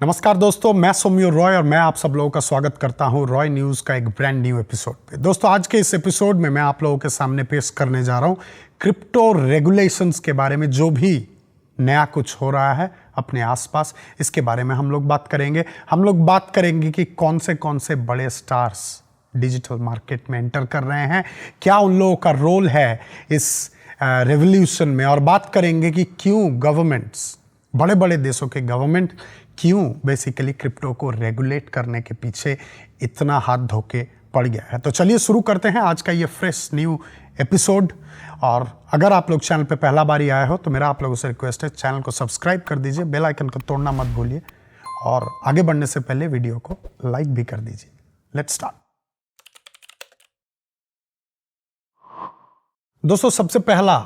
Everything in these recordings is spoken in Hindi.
नमस्कार दोस्तों, मैं सौम्य रॉय और मैं आप सब लोगों का स्वागत करता हूं रॉय न्यूज़ का एक ब्रांड न्यू एपिसोड पे। दोस्तों, आज के इस एपिसोड में मैं आप लोगों के सामने पेश करने जा रहा हूं क्रिप्टो रेगुलेशंस के बारे में। जो भी नया कुछ हो रहा है अपने आसपास, इसके बारे में हम लोग बात करेंगे। हम लोग बात करेंगे कि कौन से बड़े स्टार्स डिजिटल मार्केट में एंटर कर रहे हैं, क्या उन लोगों का रोल है इस रेवोल्यूशन में, और बात करेंगे कि क्यों गवर्नमेंट्स, बड़े बड़े देशों के गवर्नमेंट क्यों बेसिकली क्रिप्टो को रेगुलेट करने के पीछे इतना हाथ धोके पड़ गया है। तो चलिए शुरू करते हैं आज का ये फ्रेश न्यू एपिसोड। और अगर आप लोग चैनल पे पहला बार ही आए हो तो मेरा आप लोगों से रिक्वेस्ट है, चैनल को सब्सक्राइब कर दीजिए, बेल आइकन को तोड़ना मत भूलिए, और आगे बढ़ने से पहले वीडियो को लाइक भी कर दीजिए। Let's start. दोस्तों, सबसे पहला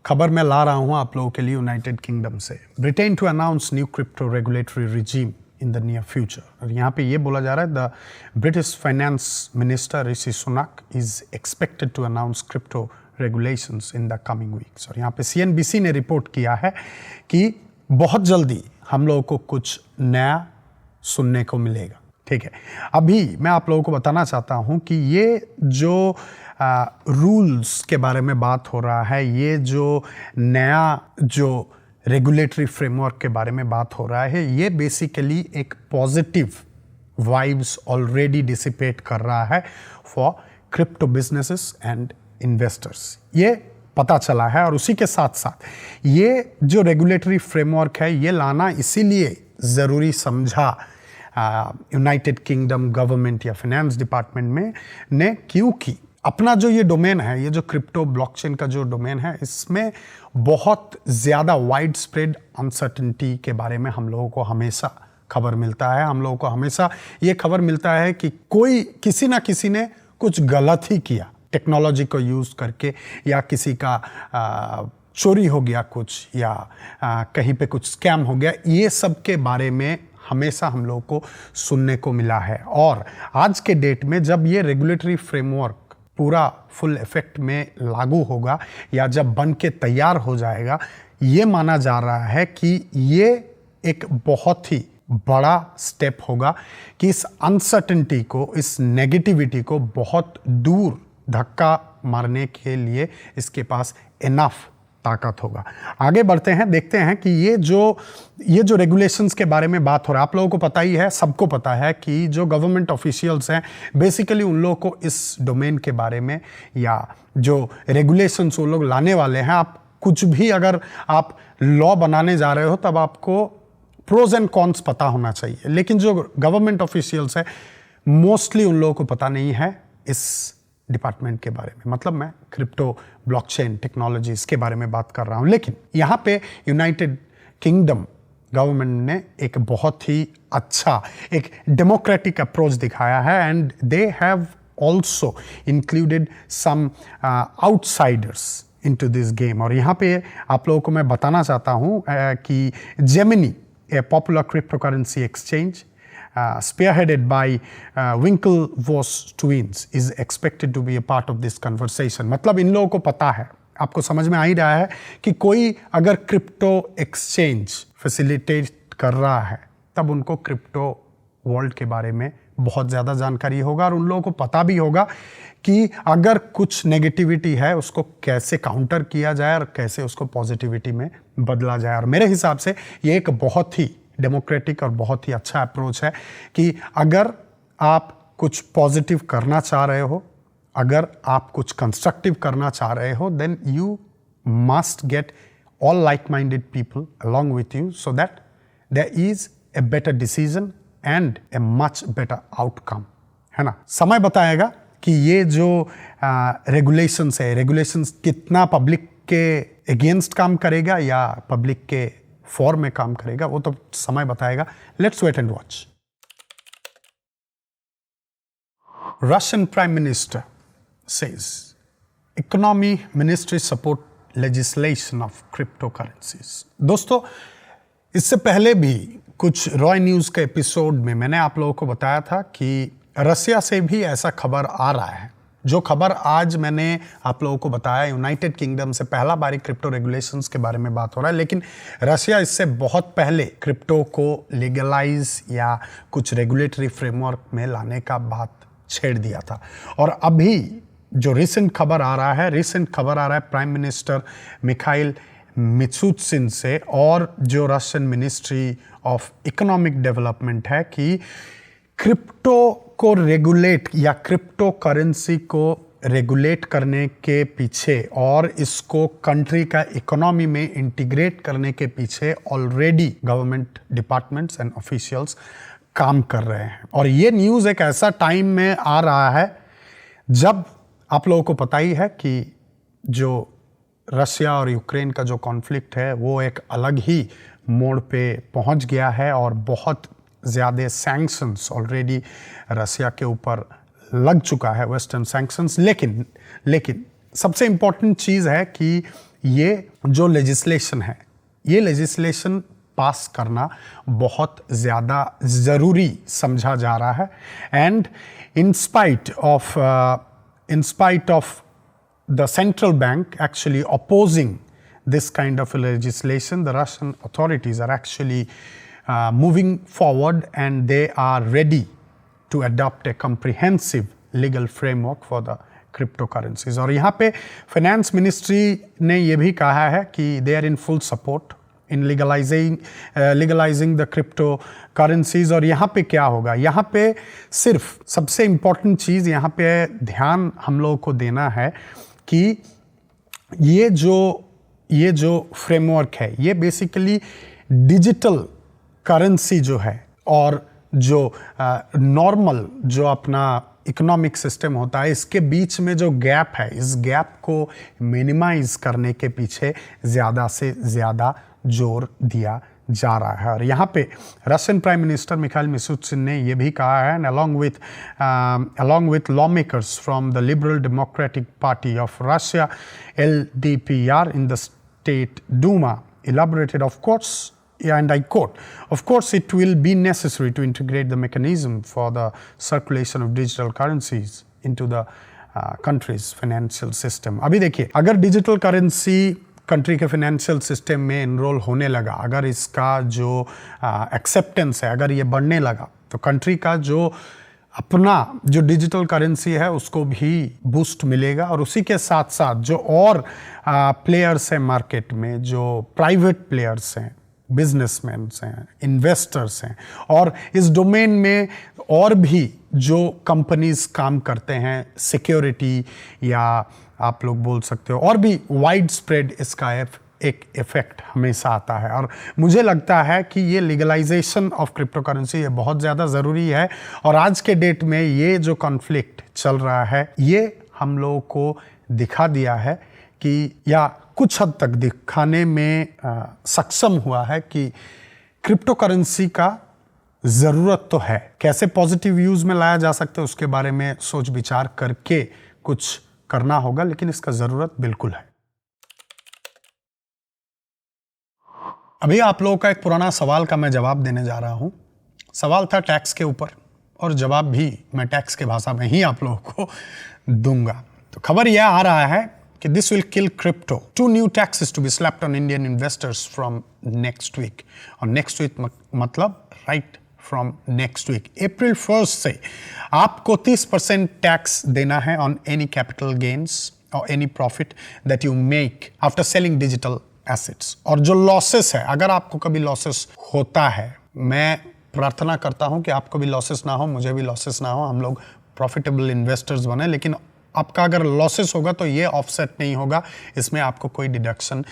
खबर मैं ला रहा हूं आप लोगों के लिए यूनाइटेड किंगडम से। Britain to announce new crypto regulatory regime in the near future. और यहाँ पे ये बोला जा रहा है, the British finance minister Rishi Sunak is expected to announce crypto regulations in the coming weeks. और यहाँ पे CNBC ने रिपोर्ट किया है कि बहुत जल्दी हम लोगों को कुछ नया सुनने को मिलेगा। ठीक है, अभी मैं आप लोगों को बताना चाहता हूँ कि ये जो रूल्स के बारे में बात हो रहा है, ये जो नया जो रेगुलेटरी फ्रेमवर्क के बारे में बात हो रहा है, ये बेसिकली एक पॉजिटिव वाइब्स ऑलरेडी डिसिपेट कर रहा है for crypto businesses and investors. ये पता चला है। और उसी के साथ साथ ये जो रेगुलेटरी फ्रेमवर्क है, ये लाना इसीलिए ज़रूरी समझा यूनाइटेड किंगडम गवर्नमेंट या फाइनेंस डिपार्टमेंट में ने, क्योंकि अपना जो ये डोमेन है, ये जो क्रिप्टो ब्लॉकचेन का जो डोमेन है, इसमें बहुत ज़्यादा वाइड स्प्रेड अनसर्टेनिटी के बारे में हम लोगों को हमेशा खबर मिलता है। हम लोगों को हमेशा ये खबर मिलता है कि कोई किसी ना किसी ने कुछ गलत ही किया टेक्नोलॉजी को यूज़ करके, या किसी का चोरी हो गया कुछ, या कहीं पे कुछ स्कैम हो गया। ये सब के बारे में हमेशा हम लोगों को सुनने को मिला है। और आज के डेट में जब ये रेगुलेटरी फ्रेमवर्क पूरा फुल इफेक्ट में लागू होगा, या जब बन के तैयार हो जाएगा, ये माना जा रहा है कि ये एक बहुत ही बड़ा स्टेप होगा कि इस अनसर्टेनिटी को, इस नेगेटिविटी को बहुत दूर धक्का मारने के लिए इसके पास इनफ ताकत होगा। आगे बढ़ते हैं, देखते हैं कि ये जो रेगुलेशंस के बारे में बात हो रहा है, आप लोगों को पता ही है, सबको पता है कि जो गवर्नमेंट ऑफिशियल्स हैं, बेसिकली उन लोगों को इस डोमेन के बारे में, या जो रेगुलेशंस वो लोग लाने वाले हैं, आप कुछ भी अगर आप लॉ बनाने जा रहे हो तब आपको प्रोज एंड कॉन्स पता होना चाहिए। लेकिन जो गवर्नमेंट ऑफिशियल्स है, मोस्टली उन लोगों को पता नहीं है इस डिपार्टमेंट के बारे में। मतलब मैं क्रिप्टो ब्लॉकचेन टेक्नोलॉजी इसके बारे में बात कर रहा हूं। लेकिन यहाँ पे यूनाइटेड किंगडम गवर्नमेंट ने एक बहुत ही अच्छा, एक डेमोक्रेटिक अप्रोच दिखाया है, and they have also included some outsiders into this game. और यहाँ पे आप लोगों को मैं बताना चाहता हूँ कि Gemini, A popular crypto currency exchange spearheaded by Winklevoss twins, is expected to be a part of this conversation। मतलब इन लोगों को पता है, आपको समझ में आ ही रहा है कि कोई अगर क्रिप्टो एक्सचेंज फैसिलिटेट कर रहा है, तब उनको क्रिप्टो वर्ल्ड के बारे में बहुत ज़्यादा जानकारी होगा, और उन लोगों को पता भी होगा कि अगर कुछ नेगेटिविटी है उसको कैसे काउंटर किया जाए और कैसे उसको पॉजिटिविटी में बदला जाए। और मेरे हिसाब से ये एक बहुत ही डेमोक्रेटिक और बहुत ही अच्छा अप्रोच है कि अगर आप कुछ पॉजिटिव करना चाह रहे हो, अगर आप कुछ कंस्ट्रक्टिव करना चाह रहे हो, then you must get all like minded people along with you so that there is a better decision and a much better outcome, है ना। समय बताएगा कि ये जो रेगुलेशंस है, रेगुलेशंस कितना पब्लिक के अगेंस्ट काम करेगा या पब्लिक के फॉर्म में काम करेगा, वो तो समय बताएगा। Let's wait and watch. Russian prime minister says economy ministry support legislation of crypto currencies. दोस्तों, इससे पहले भी कुछ रॉय न्यूज़ के एपिसोड में मैंने आप लोगों को बताया था कि रसिया से भी ऐसा खबर आ रहा है जो खबर आज मैंने आप लोगों को बताया, यूनाइटेड किंगडम से पहला बारी क्रिप्टो रेगुलेशंस के बारे में बात हो रहा है, लेकिन रशिया इससे बहुत पहले क्रिप्टो को लीगलाइज या कुछ रेगुलेटरी फ्रेमवर्क में लाने का बात छेड़ दिया था। और अभी जो रिसेंट खबर आ रहा है प्राइम मिनिस्टर मिखाइल मिशुस्तिन से और जो Russian ministry of economic development है कि क्रिप्टो को रेगुलेट या क्रिप्टो करेंसी को रेगुलेट करने के पीछे और इसको कंट्री का इकोनॉमी में इंटीग्रेट करने के पीछे already government departments and officials काम कर रहे हैं। और ये न्यूज़ एक ऐसा टाइम में आ रहा है जब आप लोगों को पता ही है कि जो रशिया और यूक्रेन का जो कॉन्फ्लिक्ट है वो एक अलग ही मोड़ पे पहुंच गया है और बहुत ज़्यादा सैंक्शंस ऑलरेडी रशिया के ऊपर लग चुका है, वेस्टर्न सैंक्शंस। लेकिन सबसे इम्पॉर्टेंट चीज़ है कि ये जो लेजिस्लेशन है, ये लेजिस्लेशन पास करना बहुत ज़्यादा ज़रूरी समझा जा रहा है। And in spite of the central bank actually opposing this kind of legislation, the Russian authorities are actually moving forward and they are ready to adopt a comprehensive legal framework for the cryptocurrencies. और यहाँ पे फाइनेंस मिनिस्ट्री ने ये भी कहा है कि they are in full support in legalizing the cryptocurrencies। और यहाँ पे क्या होगा, यहाँ पे सिर्फ सबसे इम्पोर्टेंट चीज़ यहाँ पे ध्यान हम लोगों को देना है कि ये जो फ्रेमवर्क है ये बेसिकली डिजिटल करेंसी जो है और जो नॉर्मल जो अपना इकोनॉमिक सिस्टम होता है इसके बीच में जो गैप है, इस गैप को मिनिमाइज करने के पीछे ज़्यादा से ज़्यादा जोर दिया जा रहा है। और यहाँ पे Russian prime minister Mikhail Mishustin ने ये भी कहा है, along with lawmakers from the Liberal Democratic Party of Russia LDPR in the State Duma elaborated, of course, and I quote, of course it will be necessary to integrate the mechanism for the circulation of digital currencies into the country's financial system। अभी देखिए, अगर डिजिटल करेंसी कंट्री के फाइनेंशियल सिस्टम में इनरोल होने लगा, अगर इसका जो एक्सेप्टेंस है अगर ये बढ़ने लगा, तो कंट्री का जो अपना जो डिजिटल करेंसी है उसको भी बूस्ट मिलेगा। और उसी के साथ साथ जो और प्लेयर्स हैं मार्केट में, जो प्राइवेट प्लेयर्स हैं, बिजनेसमैन हैं, इन्वेस्टर्स हैं, और इस डोमेन में और भी जो कंपनीज काम करते हैं, सिक्योरिटी या आप लोग बोल सकते हो और भी वाइड स्प्रेड इसका एक इफेक्ट हमेशा आता है। और मुझे लगता है कि ये लीगलाइजेशन ऑफ क्रिप्टो करेंसी ये बहुत ज़्यादा ज़रूरी है। और आज के डेट में ये जो कॉन्फ्लिक्ट चल रहा है ये हम लोगों को दिखा दिया है कि, या कुछ हद तक दिखाने में सक्षम हुआ है कि क्रिप्टो करेंसी का ज़रूरत तो है। कैसे पॉजिटिव यूज़ में लाया जा सकता है उसके बारे में सोच विचार करके कुछ करना होगा, लेकिन इसका ज़रूरत बिल्कुल है। अभी आप लोगों का एक पुराना सवाल का मैं जवाब देने जा रहा हूं। सवाल था टैक्स के ऊपर और जवाब भी मैं टैक्स के भाषा में ही आप लोगों को दूंगा। तो खबर यह आ रहा है कि this will kill crypto, 2 new taxes to be slapped on Indian investors from next week। और नेक्स्ट वीक मतलब राइट फ्रॉम नेक्स्ट वीक अप्रैल 1 से आपको 30% टैक्स देना है ऑन एनी कैपिटल गेन्स और any profit that you make after selling digital assets. और जो लॉसेस है, अगर आपको कभी लॉसेस होता है, मैं प्रार्थना करता हूं कि आपको भी लॉसेस ना हो, मुझे भी लॉसेस ना हो, हम लोग प्रॉफिटेबल इन्वेस्टर्स बने, लेकिन आपका अगर लॉसेस होगा तो ये ऑफसेट नहीं होगा, इसमें आपको कोई डिडक्शन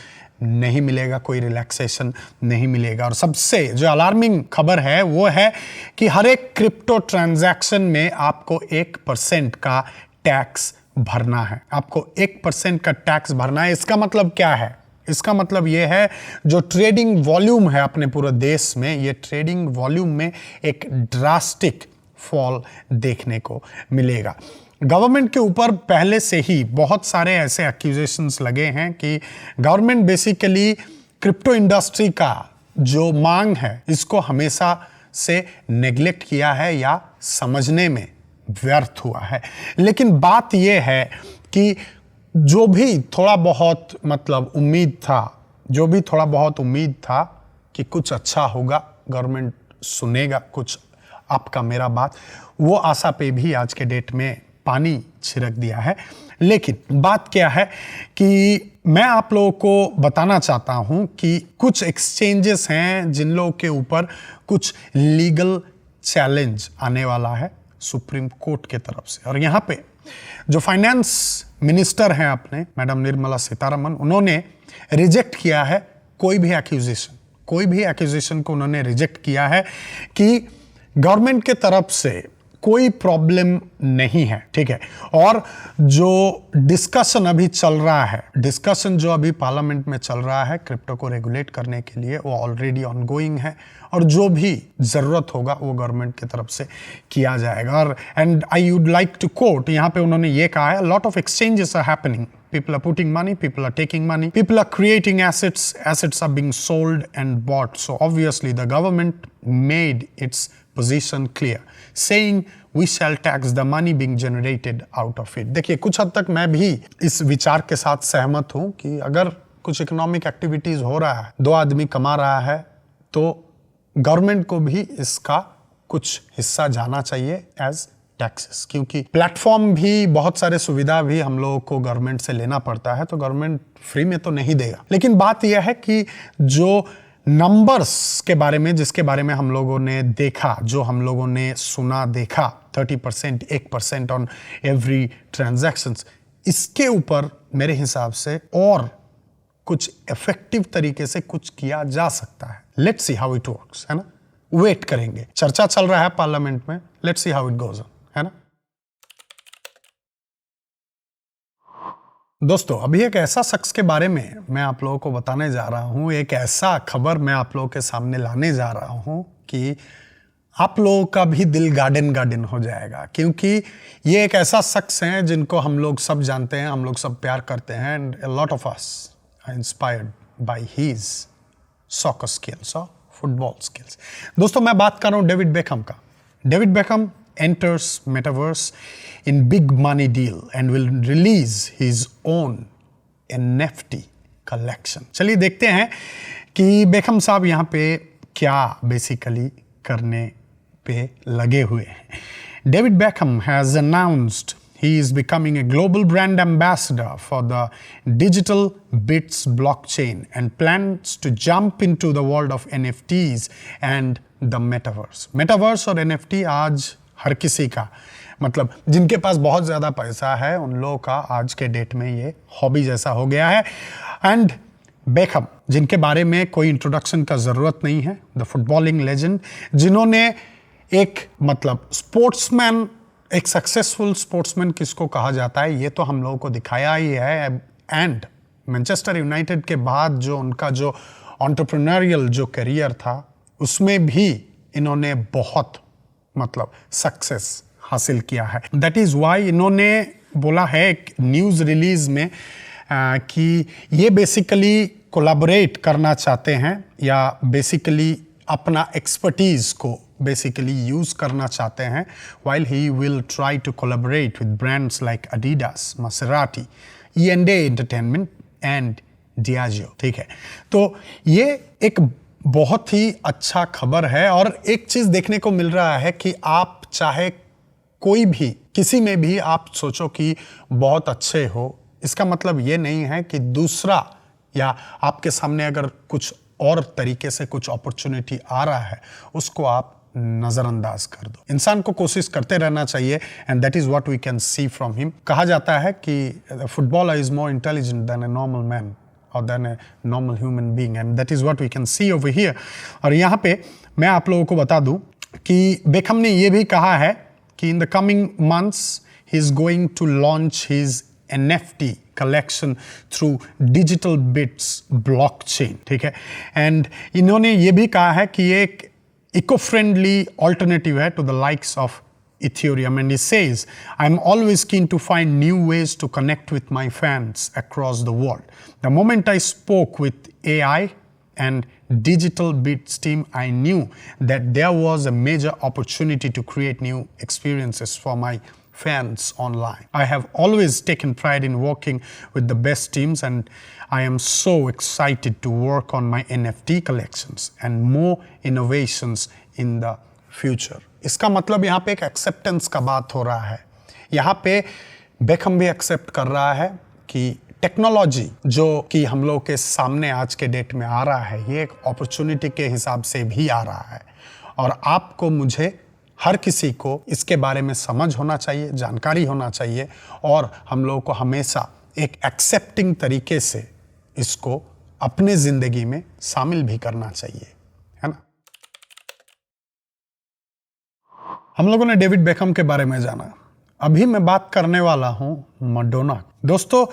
नहीं मिलेगा, कोई रिलैक्सेशन नहीं मिलेगा। और सबसे जो अलार्मिंग खबर है वो है कि हर एक क्रिप्टो ट्रांजैक्शन में आपको 1% का टैक्स भरना है। आपको 1% का टैक्स भरना है। इसका मतलब क्या है? इसका मतलब ये है जो ट्रेडिंग वॉल्यूम है अपने पूरे देश में, ये ट्रेडिंग वॉल्यूम में एक ड्रास्टिक फॉल देखने को मिलेगा। गवर्नमेंट के ऊपर पहले से ही बहुत सारे ऐसे एक्यूजेशंस लगे हैं कि गवर्नमेंट बेसिकली क्रिप्टो इंडस्ट्री का जो मांग है इसको हमेशा से नेग्लेक्ट किया है या समझने में व्यर्थ हुआ है। लेकिन बात यह है कि जो भी थोड़ा बहुत मतलब उम्मीद था, जो भी थोड़ा बहुत उम्मीद था कि कुछ अच्छा होगा, गवर्नमेंट सुनेगा कुछ आपका मेरा बात, वो आशा पे भी आज के डेट में पानी छिड़क दिया है। लेकिन बात क्या है कि मैं आप लोगों को बताना चाहता हूं कि कुछ एक्सचेंजेस हैं जिन लोगों के ऊपर कुछ लीगल चैलेंज आने वाला है सुप्रीम कोर्ट के तरफ से। और यहाँ पे जो फाइनेंस मिनिस्टर हैं अपने मैडम निर्मला सीतारमण, उन्होंने रिजेक्ट किया है कोई भी एक्यूजेशन को उन्होंने रिजेक्ट किया है कि गवर्नमेंट के तरफ से कोई प्रॉब्लम नहीं है, ठीक है। और जो डिस्कशन अभी चल रहा है, डिस्कशन जो अभी पार्लियामेंट में चल रहा है क्रिप्टो को रेगुलेट करने के लिए, वो ऑलरेडी ऑनगोइंग है और जो भी जरूरत होगा वो गवर्नमेंट की तरफ से किया जाएगा। और and I would like to quote, यहाँ पे उन्होंने ये कहा है, lot of exchanges are happening, people are putting money, people are taking money, people are creating assets are being sold and bought. So obviously the government made its position clear, saying we shall tax the money being generated out of it. देखिए, कुछ हद तक मैं भी इस विचार के साथ सहमत हूं कि अगर कुछ इकोनॉमिक एक्टिविटीज हो रहा है, दो आदमी कमा रहा है, तो गवर्नमेंट को भी इसका कुछ हिस्सा जाना चाहिए एज टैक्सेस, क्योंकि प्लेटफॉर्म भी बहुत सारे सुविधा भी हम लोगों को गवर्नमेंट से लेना पड़ता है, तो गवर्नमेंट फ्री में तो नहीं देगा। लेकिन बात यह है कि जो नंबर्स के बारे में, जिसके बारे में हम लोगों ने देखा, जो हम लोगों ने सुना देखा, 30%, 1% ऑन एवरी ट्रांजैक्शंस, इसके ऊपर मेरे हिसाब से और कुछ इफेक्टिव तरीके से कुछ किया जा सकता है। Let's see how it works, है ना। वेट करेंगे, चर्चा चल रहा है पार्लियामेंट में, let's see how it goes on, है ना। दोस्तों, अभी एक ऐसा शख्स के बारे में मैं आप लोगों को बताने जा रहा हूं, एक ऐसा खबर मैं आप लोगों के सामने लाने जा रहा हूं कि आप लोगों का भी दिल गार्डन गार्डन हो जाएगा, क्योंकि ये एक ऐसा शख्स है जिनको हम लोग सब जानते हैं, हम लोग सब प्यार करते हैं, and a lot of us are inspired by his soccer skills और फुटबॉल स्किल्स। दोस्तों, मैं बात कर रहा हूं डेविड बेकहम का। David Beckham enters metaverse in big money deal and will release his own NFT collection. चलिए देखते हैं कि बेकहम साहब यहाँ पे क्या बेसिकली करने पे लगे हुए हैं। David Beckham has announced he is becoming a global brand ambassador for the Digital Bits blockchain and plans to jump into the world of NFTs and the metaverse. Metaverse और NFT आज हर किसी का, मतलब जिनके पास बहुत ज़्यादा पैसा है उन लोगों का आज के डेट में ये हॉबी जैसा हो गया है। एंड बेकहम, जिनके बारे में कोई इंट्रोडक्शन का ज़रूरत नहीं है, द फुटबॉलिंग लेजेंड, जिन्होंने एक मतलब स्पोर्ट्समैन, एक सक्सेसफुल स्पोर्ट्समैन किसको कहा जाता है ये तो हम लोगों को दिखाया ही है। एंड मैनचेस्टर यूनाइटेड के बाद जो उनका जो एंटरप्रेन्योरियल जो करियर था, उसमें भी इन्होंने बहुत मतलब सक्सेस हासिल किया है। दैट इज़ वाई इन्होंने बोला है एक न्यूज़ रिलीज में कि ये बेसिकली कोलैबोरेट करना चाहते हैं या बेसिकली अपना एक्सपर्टीज़ को बेसिकली यूज़ करना चाहते हैं, while he will try to collaborate with brands like Adidas, Maserati, E&A Entertainment and Diageo, ठीक है। तो ये एक बहुत ही अच्छा खबर है और एक चीज़ देखने को मिल रहा है कि आप चाहे कोई भी किसी में भी आप सोचो कि बहुत अच्छे हो, इसका मतलब ये नहीं है कि दूसरा या आपके सामने अगर कुछ और तरीके से कुछ अपॉर्चुनिटी आ रहा है उसको आप नज़रअंदाज कर दो। इंसान को कोशिश करते रहना चाहिए and that is what we can see from him. कहा जाता है कि footballer is more intelligent than a normal man or than a normal human being, and that is what we can see over here. और यहाँ पे मैं आप लोगों को बता दूं कि बेकहम ने ये भी कहा है कि in the coming months he is going to launch his NFT collection through Digital Bits blockchain, ठीक है। एंड इन्होंने ये भी कहा है कि ये एक eco-friendly alternative है to the likes of Ethereum, and he says, I'm always keen to find new ways to connect with my fans across the world. The moment I spoke with AI and Digital Beats team, I knew that there was a major opportunity to create new experiences for my fans online. I have always taken pride in working with the best teams, and I am so excited to work on my NFT collections and more innovations in the future. इसका मतलब यहाँ पे एक एक्सेप्टेंस का बात हो रहा है। यहाँ पे बेकहम भी एक्सेप्ट कर रहा है कि टेक्नोलॉजी जो कि हम लोग के सामने आज के डेट में आ रहा है, ये एक अपॉर्चुनिटी के हिसाब से भी आ रहा है, और आपको, मुझे, हर किसी को इसके बारे में समझ होना चाहिए, जानकारी होना चाहिए, और हम लोगों को हमेशा एक एक्सेप्टिंग तरीके से इसको अपने ज़िंदगी में शामिल भी करना चाहिए, है ना। हम लोगों ने डेविड बेकहम के बारे में जाना। अभी मैं बात करने वाला हूं मैडोना। दोस्तों,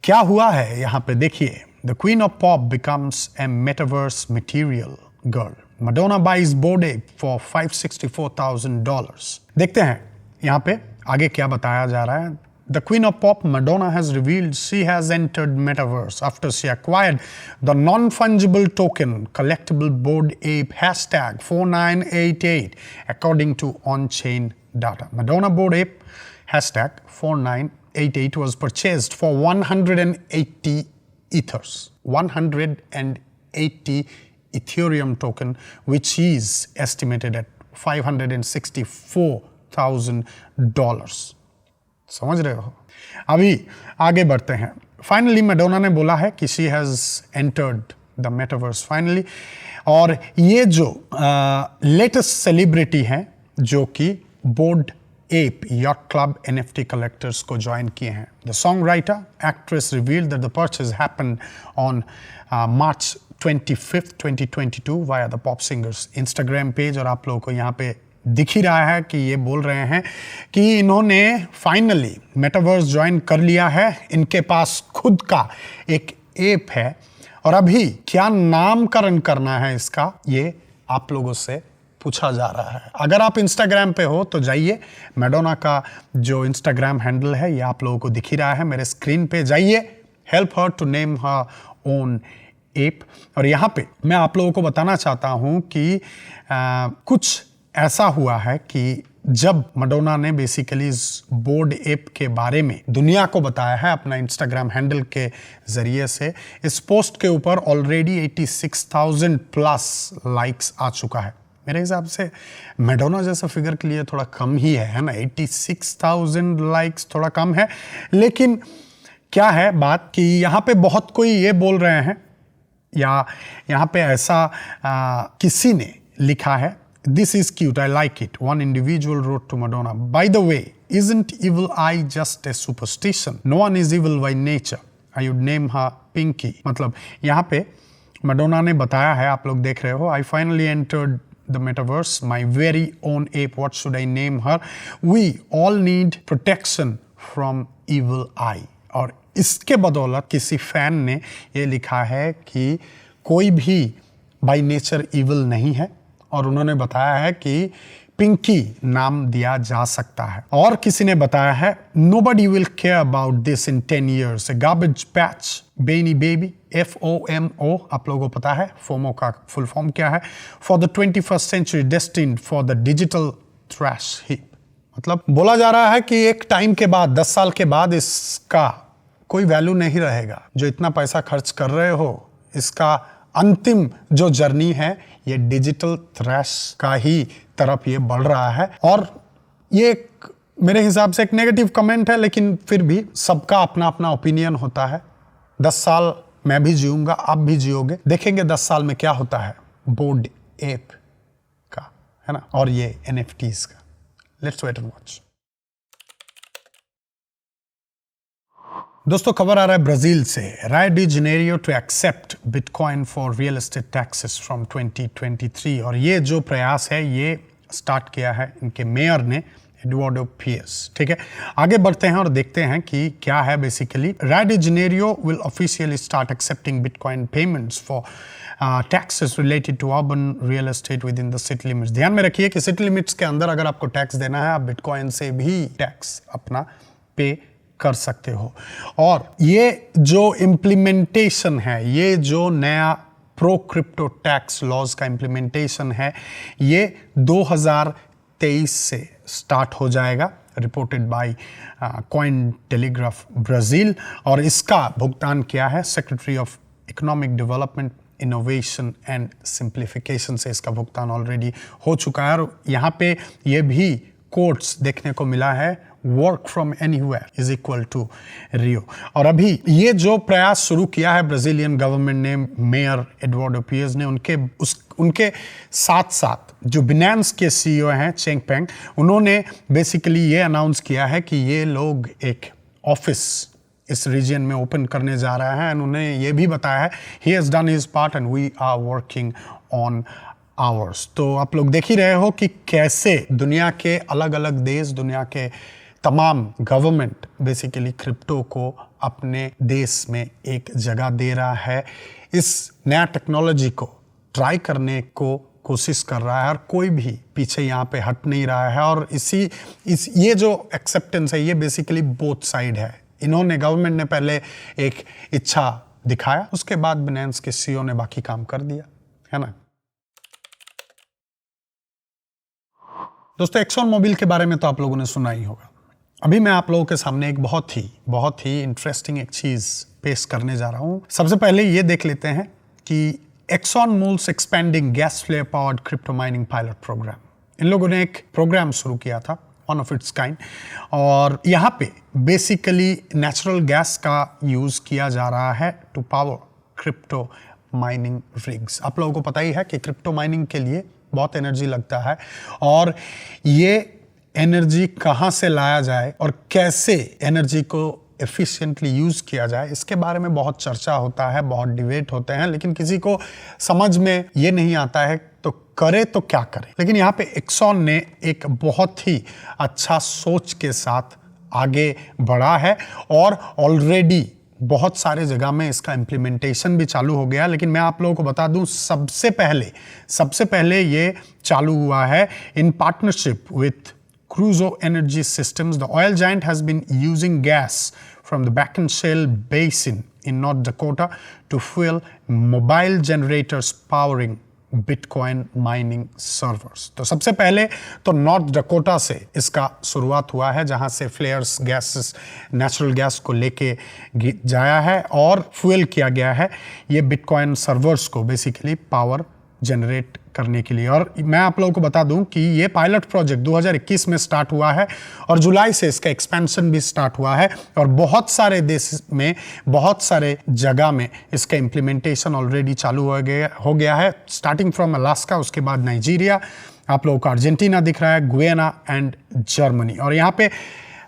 क्या हुआ है यहाँ पे देखिए। The queen of pop becomes a metaverse material girl. Madonna buys Bored Ape for $564,000। देखते हैं यहाँ पे आगे क्या बताया जा रहा है। The Queen of Pop, Madonna, has revealed she has entered Metaverse after she acquired the non-fungible token collectible Bored Ape hashtag 4988 according to on-chain data. Madonna Bored Ape hashtag 4988 was purchased for 180 ethers, 180 Ethereum token, which is estimated at $564,000. समझ रहे हो। अभी आगे बढ़ते हैं। फाइनली मैडोना ने बोला है कि she has entered the metaverse finally, और ये जो लेटेस्ट सेलिब्रिटी हैं जो कि Bored Ape Yacht Club NFT collectors को ज्वाइन किए हैं। The song writer actress revealed that the purchase happened on March 25, 2022 via the pop singer's Instagram page, और आप लोगों को यहाँ पे दिख ही रहा है कि ये बोल रहे हैं कि इन्होंने फाइनली मेटावर्स ज्वाइन कर लिया है। इनके पास खुद का एक ऐप है, और अभी क्या नामकरण करना है इसका, ये आप लोगों से पूछा जा रहा है। अगर आप इंस्टाग्राम पे हो तो जाइए, मैडोना का जो इंस्टाग्राम हैंडल है ये आप लोगों को दिख ही रहा है मेरे स्क्रीन पे। जाइए, help her to name her own app. और यहाँ पे मैं आप लोगों को बताना चाहता हूँ कि कुछ ऐसा हुआ है कि जब मैडोना ने बेसिकली इस बोर्ड ऐप के बारे में दुनिया को बताया है अपना इंस्टाग्राम हैंडल के ज़रिए से, इस पोस्ट के ऊपर ऑलरेडी 86,000 प्लस लाइक्स आ चुका है। मेरे हिसाब से मैडोना जैसा फिगर के लिए थोड़ा कम ही है ना। 86,000 लाइक्स थोड़ा कम है, लेकिन क्या है बात कि यहाँ पे बहुत कोई ये बोल रहे हैं, या यहाँ पे ऐसा किसी ने लिखा है, This is cute, I like it. One individual wrote to Madonna, by the way, isn't evil eye just a superstition? No one is evil by nature. I would name her Pinky. मतलब यहाँ पे मैडोना ने बताया है, आप लोग देख रहे हो, I finally entered the metaverse, my very own ape. What should I name her? We all need protection from evil eye. और इसके बदौलत किसी फैन ने ये लिखा है कि कोई भी बाय नेचर इविल नहीं है, और उन्होंने बताया है कि पिंकी नाम दिया जा सकता है। और किसी ने बताया है, nobody will care about this in 10 years. A garbage patch, Beanie Baby, FOMO, आप लोगों को पता है FOMO का फुल फॉर्म क्या है? For the 21st century, destined for the digital trash heap. मतलब बोला जा रहा है कि एक टाइम के बाद, 10 साल के बाद इसका कोई वैल्यू नहीं रहेगा। जो इतना पैसा खर्च कर रहे हो, इसका अंतिम जो जर्नी है ये डिजिटल थ्रैश का ही तरफ ये बढ़ रहा है। और ये एक मेरे हिसाब से एक नेगेटिव कमेंट है, लेकिन फिर भी सबका अपना अपना ओपिनियन होता है। 10 साल मैं भी जीऊंगा, आप भी जियोगे, देखेंगे 10 साल में क्या होता है बोर्ड ऐप का, है ना, और ये NFTs का। Let's wait and watch. दोस्तों, खबर आ रहा है ब्राजील से। Rio de Janeiro to accept bitcoin for real estate taxes from 2023। और ये जो प्रयास है ये स्टार्ट किया है इनके मेयर ने, एडुआर्डो पियर्स। ठीक है, आगे बढ़ते हैं और देखते हैं कि क्या है basically. Rio de Janeiro will officially start accepting bitcoin payments for taxes related to urban real estate within the city limits. ध्यान में रखिए कि सिटी लिमिट्स के अंदर अगर आपको टैक्स देना है, आप बिटकॉइन से भी टैक्स अपना पे कर सकते हो। और ये जो इम्प्लीमेंटेशन है, ये जो नया प्रो क्रिप्टो टैक्स लॉज का इम्प्लीमेंटेशन है, ये 2023 से स्टार्ट हो जाएगा, reported by coin telegraph Brazil. और इसका भुगतान किया है secretary of economic development, innovation and simplification से इसका भुगतान ऑलरेडी हो चुका है। और यहाँ पे ये भी कोट्स देखने को मिला है, work from anywhere is equal to Rio. और अभी ये जो प्रयास शुरू किया है ब्राजीलियन गवर्नमेंट ने, मेयर एडवर्डो पियर्स ने, उनके साथ साथ जो बिनेंस के सीईओ हैं चेंग पेंग, उन्होंने बेसिकली ये अनाउंस किया है कि ये लोग एक ऑफिस इस रीजन में ओपन करने जा रहा है। उन्होंने ये भी बताया है he has done his part and we are working on ours. तो आप लोग देख ही रहे हो कि कैसे दुनिया के अलग अलग देश, दुनिया के तमाम गवर्नमेंट बेसिकली क्रिप्टो को अपने देश में एक जगह दे रहा है, इस नया टेक्नोलॉजी को ट्राई करने को कोशिश कर रहा है, और कोई भी पीछे यहाँ पे हट नहीं रहा है। और ये जो एक्सेप्टेंस है ये बेसिकली बोथ साइड है। इन्होंने, गवर्नमेंट ने पहले एक इच्छा दिखाया, उसके बाद बिनेंस के सीईओ ने बाकी काम कर दिया, है ना। दोस्तों, एक्सॉन मोबिल के बारे में तो आप लोगों ने सुना ही होगा। अभी मैं आप लोगों के सामने एक बहुत ही इंटरेस्टिंग एक चीज पेश करने जा रहा हूं। सबसे पहले ये देख लेते हैं कि Exxon Mobil's expending gas flare powered crypto mining pilot programme, इन लोगों ने एक प्रोग्राम शुरू किया था, वन ऑफ इट्स काइंड। और यहाँ पे बेसिकली नेचुरल गैस का यूज किया जा रहा है to power crypto mining rigs. आप लोगों को पता ही है कि क्रिप्टो माइनिंग के लिए बहुत एनर्जी लगता है, और ये एनर्जी कहाँ से लाया जाए और कैसे एनर्जी को एफिशिएंटली यूज किया जाए, इसके बारे में बहुत चर्चा होता है, बहुत डिबेट होते हैं, लेकिन किसी को समझ में ये नहीं आता है तो करे तो क्या करे। लेकिन यहाँ पे एक्सॉन ने एक बहुत ही अच्छा सोच के साथ आगे बढ़ा है, और ऑलरेडी बहुत सारे जगह में इसका इम्प्लीमेंटेशन भी चालू हो गया। लेकिन मैं आप लोगों को बता दूं, सबसे पहले ये चालू हुआ है in partnership with Crusoe Energy Systems. The oil giant has been using gas from the Bakken Shale Basin in North Dakota to fuel mobile generators powering Bitcoin mining servers. तो सबसे पहले तो नॉर्थ डकोटा से इसका शुरुआत हुआ है, जहां से फ्लेयर्स गैसेस, नेचुरल गैस को लेके जाया है और फ्यूल किया गया है ये बिटकॉइन सर्वर्स को बेसिकली पावर जनरेट करने के लिए। और मैं आप लोगों को बता दूं कि ये पायलट प्रोजेक्ट 2021 में स्टार्ट हुआ है, और जुलाई से इसका एक्सपेंशन भी स्टार्ट हुआ है, और बहुत सारे देश में, बहुत सारे जगह में इसका इम्प्लीमेंटेशन ऑलरेडी चालू हो गया है, स्टार्टिंग फ्रॉम अलास्का, उसके बाद नाइजीरिया, आप लोगों को अर्जेंटीना दिख रहा है, गुयाना एंड जर्मनी। और यहाँ पे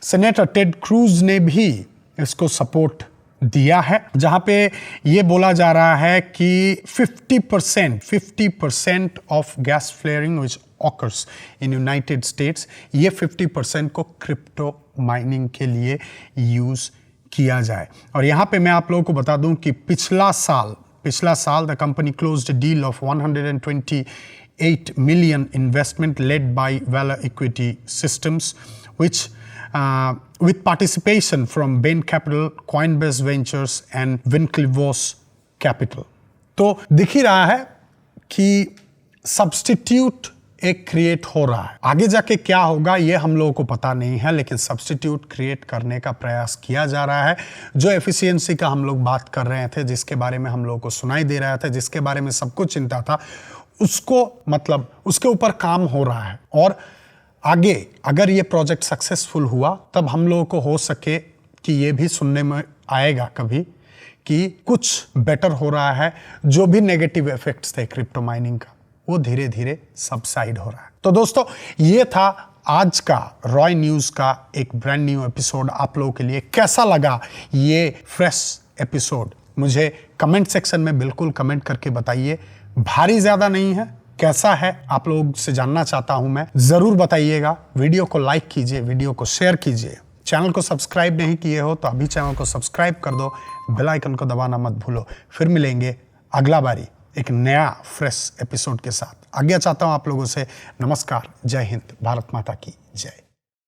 सेनेटर टेड क्रूज ने भी इसको सपोर्ट दिया है, जहां पे ये बोला जा रहा है कि 50% of gas flaring which occurs in United states, ये 50% को क्रिप्टो माइनिंग के लिए यूज किया जाए। और यहाँ पे मैं आप लोगों को बता दूं कि पिछला साल the company closed a deal of 128 million investment led by Valor Equity Systems, which with participation from Bain Capital, Coinbase Ventures and Winklevoss Capital. तो दिख ही रहा है कि सब्स्टिट्यूट एक क्रिएट हो रहा है। आगे जाके क्या होगा ये हम लोगों को पता नहीं है, लेकिन सब्स्टिट्यूट क्रिएट करने का प्रयास किया जा रहा है। जो एफिशिएंसी का हम लोग बात कर रहे थे, जिसके बारे में हम लोगों को सुनाई दे रहा था, जिसके बारे में सबको चिंता था, उसको मतलब उसके ऊपर काम हो रहा है। और आगे अगर ये प्रोजेक्ट सक्सेसफुल हुआ तब हम लोगों को हो सके कि ये भी सुनने में आएगा कभी कि कुछ बेटर हो रहा है, जो भी नेगेटिव इफेक्ट्स थे क्रिप्टो माइनिंग का वो धीरे धीरे सबसाइड हो रहा है। तो दोस्तों, ये था आज का रॉय न्यूज़ का एक ब्रांड न्यू एपिसोड। आप लोगों के लिए कैसा लगा ये फ्रेश एपिसोड, मुझे कमेंट सेक्शन में बिल्कुल कमेंट करके बताइए। भारी ज़्यादा नहीं है, कैसा है आप लोग से जानना चाहता हूं मैं, जरूर बताइएगा। वीडियो को लाइक कीजिए, वीडियो को शेयर कीजिए, चैनल को सब्सक्राइब नहीं किए हो तो अभी चैनल को सब्सक्राइब कर दो, बेल आइकन को दबाना मत भूलो। फिर मिलेंगे अगला बारी एक नया फ्रेश एपिसोड के साथ। आज्ञा चाहता हूं आप लोगों से। नमस्कार, जय हिंद, भारत माता की जय।